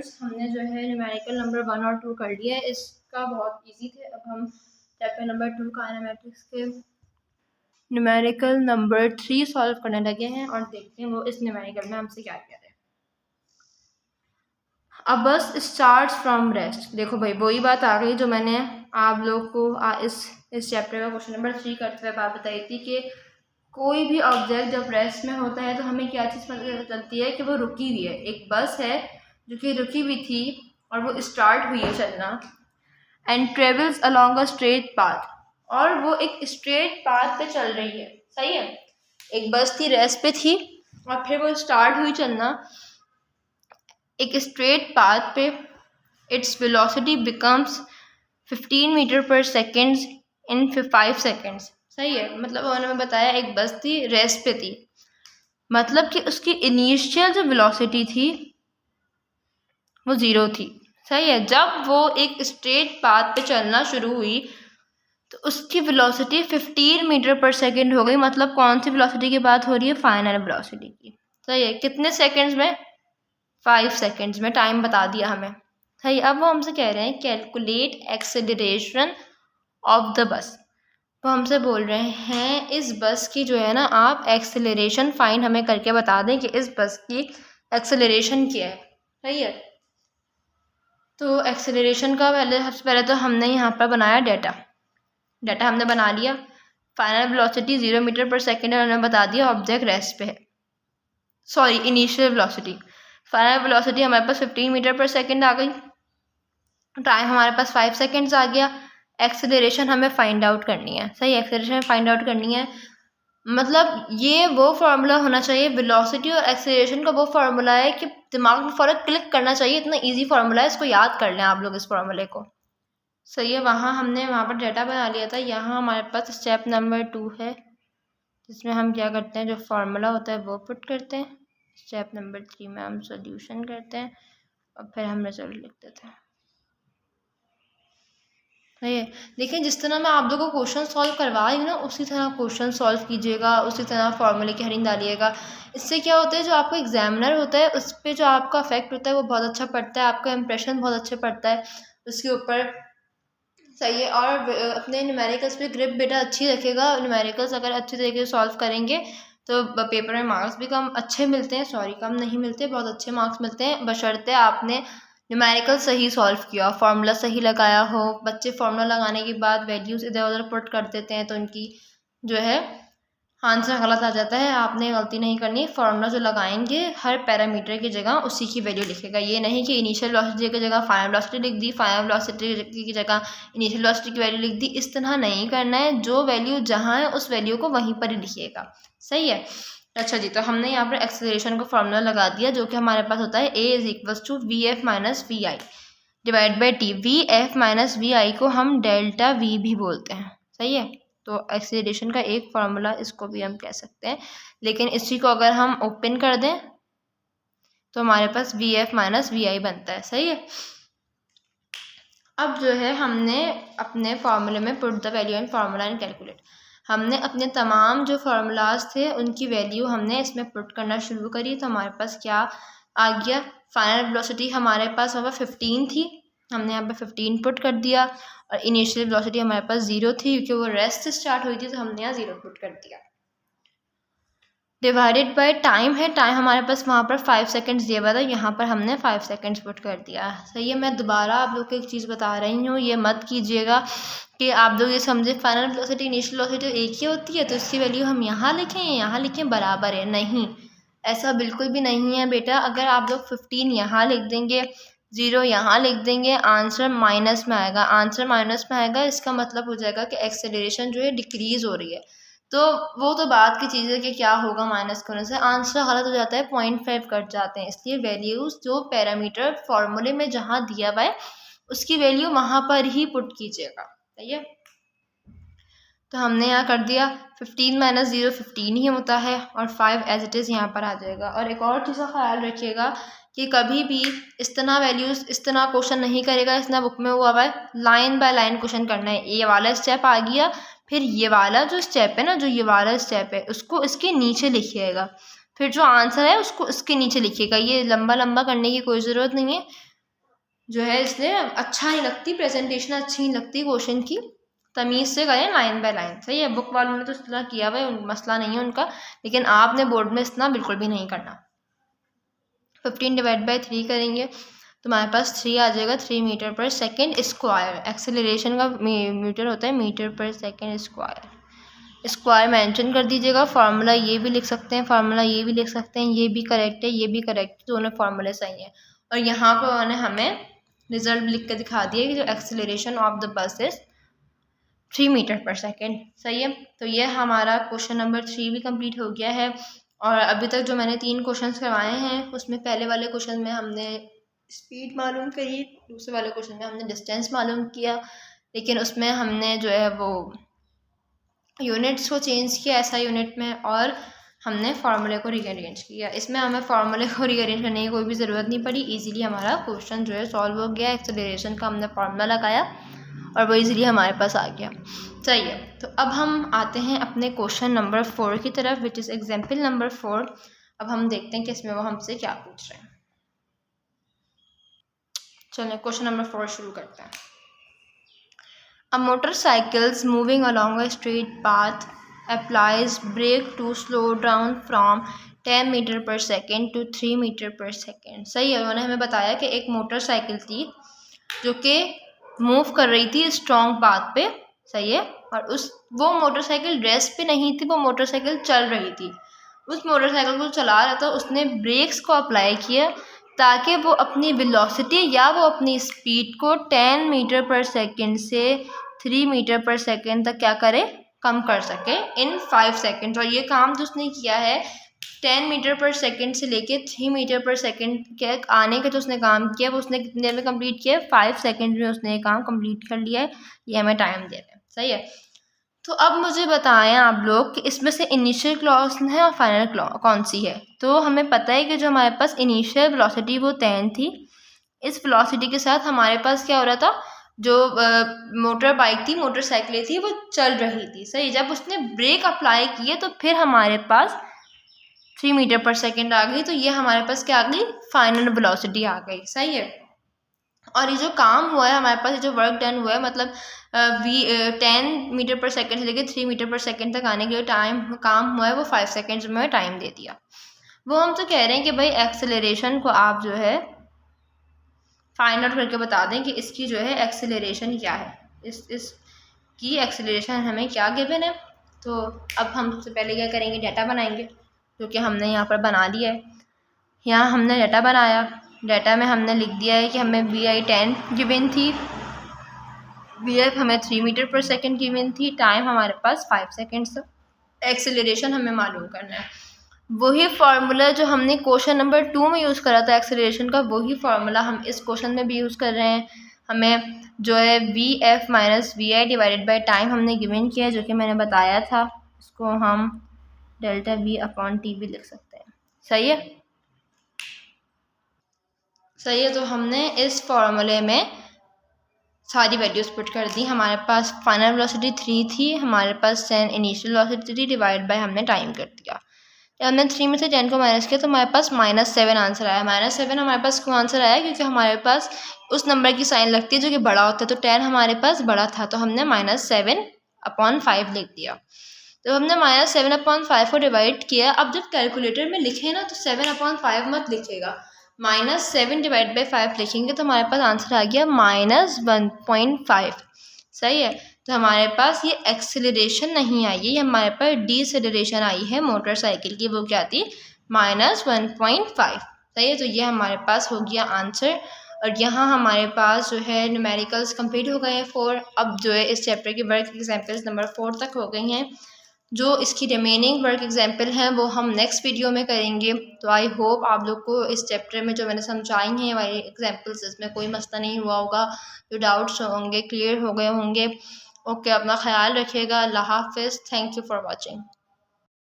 Students, हमने जो है न्यूमेरिकल नंबर 1 और 2 कर लिया है। इसका बहुत इजी थे। अब हम चैप्टर नंबर 2 काइनेमेटिक्स के न्यूमेरिकल नंबर 3 सॉल्व करने लगे हैं और देखते हैं वो इस न्यूमेरिकल में हमसे क्या कह रहे हैं। अब बस स्टार्ट्स फ्रॉम रेस्ट। देखो भाई, वही बात आ गई जो मैंने आप लोग को इस चैप्टर का क्वेश्चन नंबर 3 करते हुए बात बताई थी कि कोई भी ऑब्जेक्ट जब रेस्ट में होता है तो हमें क्या चीज़ पता चलती है कि वो रुकी हुई है। एक बस है जो कि रुकी हुई थी और वो स्टार्ट हुई है चलना, and travels along a straight path, और वो एक स्ट्रेट पाथ पे चल रही है। सही है, एक बस थी, रेस्ट पे थी, और फिर वो स्टार्ट हुई चलना एक स्ट्रेट पाथ पे। Its velocity becomes 15 metre per second in 5 seconds. सही है, मतलब उन्होंने बताया एक बस थी, रेस्ट पे थी, मतलब कि उसकी इनिशियल जो वेलोसिटी थी वो 0 थी। सही है, जब वो एक स्ट्रेट पाथ पे चलना शुरू हुई तो उसकी वेलोसिटी 15 मीटर पर सेकेंड हो गई। मतलब कौन सी वेलोसिटी की बात हो रही है? फाइनल वेलोसिटी की। सही है, कितने सेकेंड्स में? 5 सेकेंड्स में। टाइम बता दिया हमें। सही, अब वो हमसे कह रहे हैं कैलकुलेट एक्सेलरेशन ऑफ द बस। वो हमसे बोल रहे हैं इस बस की जो है ना, आप एक्सेलरेशन फाइंड हमें करके बता दें कि इस बस की एक्सेलरेशन क्या है। सही है, तो एक्सेलरेशन का सबसे पहले तो हमने यहाँ पर बनाया डाटा हमने बना लिया। Final velocity 0 metre per second है, उन्होंने बता दिया ऑब्जेक्ट रेस्ट पे है। Sorry, initial velocity. Final velocity हमारे पास 15 मीटर पर सेकेंड आ गई। टाइम हमारे पास 5 सेकेंड्स आ गया। एक्सेलरेशन हमें फाइंड आउट करनी है। सही, एक्सेलरेशन फाइंड आउट करनी है, मतलब ये वो फार्मूला होना चाहिए, वेलोसिटी और एक्सेलरेशन का वो फार्मूला है कि दिमाग में फ़ौरन क्लिक करना चाहिए। इतना इजी फार्मूला है, इसको याद कर लें आप लोग इस फार्मूले को। सही है, हमने वहाँ पर डाटा बना लिया था। यहाँ हमारे पास स्टेप नंबर 2 है, जिसमें हम क्या करते हैं, जो फार्मूला होता है वो पुट करते हैं। स्टेप नंबर 3 में हम सोल्यूशन करते हैं और फिर हम रिजल्ट लिख देते हैं। सही है, देखिए जिस तरह मैं आप लोगों को क्वेश्चन सॉल्व करवा रही हूँ ना, उसी तरह क्वेश्चन सॉल्व कीजिएगा, उसी तरह फार्मूले की हेडिंग डालिएगा। इससे क्या होता है, जो आपका एग्जामिनर होता है उस पर जो आपका इफेक्ट होता है वो बहुत अच्छा पड़ता है, आपका इंप्रेशन बहुत अच्छा पड़ता है उसके ऊपर। सही है, और अपने न्यूमेरिकल्स पे ग्रिप बेटा अच्छी रखेगा। न्यूमेरिकल्स अगर अच्छे तरीके से सॉल्व करेंगे तो पेपर में मार्क्स भी कम अच्छे मिलते हैं, सॉरी कम नहीं मिलते, बहुत अच्छे मार्क्स मिलते हैं, बशर्ते आपने न्यूमेरिकल सही सॉल्व किया, फार्मूला सही लगाया हो। बच्चे फार्मूला लगाने के बाद वैल्यूज़ इधर उधर पुट कर देते हैं तो उनकी जो है आंसर गलत आ जाता है। आपने गलती नहीं करनी, फार्मूला जो लगाएंगे हर पैरामीटर की जगह उसी की वैल्यू लिखेगा। ये नहीं कि इनिशियल वेलोसिटी की जगह फाइनल वेलोसिटी लिख दी, फाइनल वेलोसिटी की जगह इनिशियल वेलोसिटी की वैल्यू लिख दी। इस तरह नहीं करना है, जो वैल्यू जहाँ है उस वैल्यू को वहीं पर ही लिखिएगा। सही है, अच्छा जी, तो हमने यहाँ पर एक्सेलरेशन का फार्मूला लगा दिया, जो कि हमारे पास होता है A=VF - VI divide by T. VF - VI को हम डेल्टा V भी बोलते हैं। सही है, तो एक्सेलरेशन का एक फार्मूला इसको भी हम कह सकते हैं, लेकिन इसी को अगर हम ओपन कर दें तो हमारे पास VF - VI बनता है। सही है, अब जो है हमने अपने फार्मूले में put the value in formula and calculate. हमने अपने तमाम जो फार्मूलाज थे उनकी वैल्यू हमने इसमें पुट करना शुरू करी, तो हमारे पास क्या आ गया, फाइनल वेलोसिटी हमारे पास वहाँ 15 थी, हमने यहाँ पे 15 पुट कर दिया, और इनिशियल वेलोसिटी हमारे पास 0 थी क्योंकि वो रेस्ट से स्टार्ट हुई थी, तो हमने यहाँ 0 पुट कर दिया। डिवाइडेड बाय टाइम है, टाइम हमारे पास वहाँ पर 5 सेकेंड्स दिया हुआ था, यहाँ पर हमने 5 सेकेंड्स पुट कर दिया। सही है, मैं दोबारा आप लोग को एक चीज़ बता रही हूँ, ये मत कीजिएगा कि आप लोग ये समझे फाइनल वेलोसिटी इनिशियल वेलोसिटी एक ही होती है तो इसकी वैल्यू हम यहाँ लिखें यहाँ लिखें बराबर है। नहीं, ऐसा बिल्कुल भी नहीं है बेटा। अगर आप लोग 15 यहाँ लिख देंगे, 0 यहाँ लिख देंगे, आंसर माइनस में आएगा। आंसर माइनस में आएगा, इसका मतलब हो जाएगा कि एक्सेलरेशन जो है डिक्रीज़ हो रही है। तो वो तो बात की चीज़ है कि क्या होगा माइनस करने से, आंसर गलत हो जाता है, 0.5 कट जाते हैं। इसलिए वैल्यूज़ जो पैरामीटर फॉर्मूले में जहाँ दिया हुआ है उसकी वैल्यू वहाँ पर ही पुट कीजिएगा। सही है, तो हमने यहाँ कर दिया 15 - 0 15 ही होता है, और 5 एज इट इज़ यहाँ पर आ जाएगा। और एक और चीज़ का ख्याल रखिएगा कि कभी भी इस तरह वैल्यूज़ इस तरह क्वेश्चन नहीं करेगा। इस तरह बुक में हुआ है, लाइन बाय लाइन क्वेश्चन करना है। ये वाला स्टेप आ गया, फिर ये वाला जो स्टेप है ना, जो ये वाला स्टेप है उसको इसके नीचे लिखिएगा, फिर जो आंसर है उसको इसके नीचे लिखिएगा। ये लंबा लंबा करने की कोई ज़रूरत नहीं है, जो है इसलिए अच्छा नहीं लगती, प्रेजेंटेशन अच्छी नहीं लगती क्वेश्चन की। तमीज़ से करें, लाइन बाय लाइन। सही है, बुक वालों ने तो इस तरह किया हुआ है, मसला नहीं है उनका, लेकिन आपने बोर्ड में इतना बिल्कुल भी नहीं करना। 15 डिवाइड बाई 3 करेंगे तो हमारे पास 3 आ जाएगा, 3 metre per second square. Acceleration का मीटर होता है metre per second square. Square mention कर दीजिएगा। फार्मूला ये भी लिख सकते हैं, फार्मूला ये भी लिख सकते हैं, ये भी करेक्ट है, ये भी करेक्ट है, दोनों फार्मूले सही हैं। और यहाँ पर उन्होंने हमें रिजल्ट लिख कर दिखा दिया कि जो acceleration of the bus is 3 metre per second. सही है, तो ये हमारा क्वेश्चन नंबर 3 भी कंप्लीट हो गया है। और अभी तक जो मैंने 3 क्वेश्चन करवाए हैं उसमें पहले वाले क्वेश्चन में हमने स्पीड मालूम करी, दूसरे वाले क्वेश्चन में हमने डिस्टेंस मालूम किया, लेकिन उसमें हमने जो है वो यूनिट्स को चेंज किया ऐसा यूनिट में, और हमने फार्मूले को रीअरेंज किया। इसमें हमें फार्मूले को रीअरेंज करने की कोई भी ज़रूरत नहीं पड़ी, इजीली हमारा क्वेश्चन जो है सॉल्व हो गया। एक्सेलरेशन का हमने फार्मूला लगाया और वो इजीली हमारे पास आ गया। सही है, तो अब हम आते हैं अपने क्वेश्चन नंबर 4 की तरफ, विच इज़ एग्जाम्पल नंबर 4। अब हम देखते हैं कि इसमें वो हमसे क्या पूछ रहे हैं। चलिए क्वेश्चन नंबर 4 शुरू करते हैं। A motorcycle moving along a straight path applies brake to slow down from 10 metre per second to 3 metre per second. सही है, उन्होंने हमें बताया कि एक मोटरसाइकिल थी जो कि मूव कर रही थी स्ट्रॉन्ग पाथ पे। सही है, और वो मोटरसाइकिल रेस्ट पे नहीं थी, वो मोटरसाइकिल चल रही थी। उस मोटरसाइकिल को चला रहा था, उसने ब्रेक्स को अप्लाई किया ताकि वो अपनी वेलोसिटी या वो अपनी स्पीड को 10 मीटर पर सेकेंड से 3 मीटर पर सेकेंड तक क्या करे, कम कर सके इन 5 सेकेंड। और ये काम जो उसने किया है 10 मीटर पर सेकेंड से लेके 3 मीटर पर सेकेंड के आने का जो उसने काम किया वो उसने कितनी देर में कंप्लीट किया, 5 सेकेंड में उसने ये काम कंप्लीट कर लिया है। ये हमें टाइम दे रहे हैं। सही है, तो अब मुझे बताएं आप लोग कि इसमें से इनिशियल क्लॉज है और फाइनल क्लॉज कौन सी है। तो हमें पता है कि जो हमारे पास इनिशियल वेलोसिटी वो 10 थी। इस वेलोसिटी के साथ हमारे पास क्या हो रहा था, जो मोटर बाइक थी, मोटरसाइकिलें थी, वो चल रही थी। सही, जब उसने ब्रेक अप्लाई किए तो फिर हमारे पास 3 मीटर पर सेकेंड आ गई। तो ये हमारे पास क्या आ गई, फाइनल वेलोसिटी आ गई। सही है, और ये जो काम हुआ है हमारे पास, ये जो वर्क डन हुआ है, मतलब 10 मीटर पर सेकेंड से लेकर 3 मीटर पर सेकेंड तक आने के लिए काम हुआ है वो 5 सेकेंड्स में टाइम दे दिया। वो हम तो कह रहे हैं कि भाई एक्सेलरेशन को आप जो है फाइंड आउट करके बता दें कि इसकी जो है एक्सेलरेशन क्या है, इसकी एक्सेलरेशन हमें क्या गिवन है। तो अब हम सबसे पहले क्या करेंगे, डाटा बनाएंगे, जो कि हमने यहाँ पर बना लिया है। यहाँ हमने डाटा बनाया, डाटा में हमने लिख दिया है कि हमें VI10 गिवन थी, VF हमें 3 मीटर पर सेकेंड गिवन थी, टाइम हमारे पास 5 सेकेंड्स, एक्सेलरेशन हमें मालूम करना है। वही फार्मूला जो हमने क्वेश्चन नंबर 2 में यूज़ करा था एक्सेलरेशन का, वही फार्मूला हम इस क्वेश्चन में भी यूज़ कर रहे हैं। हमें जो है VF minus VI divided by time हमने गिवन किया है, जो कि मैंने बताया था। इसको हम डेल्टा V अपॉन T भी लिख सकते हैं। सही है, सही है, तो हमने इस फार्मूले में सारी वैल्यूज पुट कर दी। हमारे पास फाइनल वेलोसिटी 3 थी, हमारे पास 10 इनिशियल वेलोसिटी थी, डिवाइड बाय हमने टाइम कर दिया। जब हमने 3 में से 10 को माइनस किया तो हमारे पास -7 आंसर आया। -7 हमारे पास क्यों आंसर आया, क्योंकि हमारे पास उस नंबर की साइन लगती है जो कि बड़ा होता है, तो 10 हमारे पास बड़ा था, तो हमने -7/5 लिख दिया। तो हमने -7/5 को डिवाइड किया। अब जब कैलकुलेटर में लिखे ना तो 7/5 मत लिखेगा, -7 डिवाइड बाई 5 लिखेंगे तो हमारे पास आंसर आ गया -1.5। सही है, तो हमारे पास ये एक्सेलरेशन नहीं आई है, ये हमारे पास डीसेलरेशन आई है मोटरसाइकिल की, वो क्या थी, -1.5। सही है, तो ये हमारे पास हो गया आंसर। और यहाँ हमारे पास जो है न्यूमेरिकल्स कंप्लीट हो गए हैं 4। अब जो है इस चैप्टर की वर्क एग्जाम्पल्स नंबर 4 तक हो गई हैं। जो इसकी रिमेनिंग वर्क एग्जाम्पल हैं वो हम नेक्स्ट वीडियो में करेंगे। तो आई होप आप लोग को इस चैप्टर में जो मैंने समझाई हैं वाली एग्जाम्पल्स, इसमें कोई मसला नहीं हुआ होगा, जो डाउट्स होंगे क्लियर हो गए होंगे। ओके, अपना ख्याल रखिएगा। अल्लाह हाफिज़। Thank you for watching.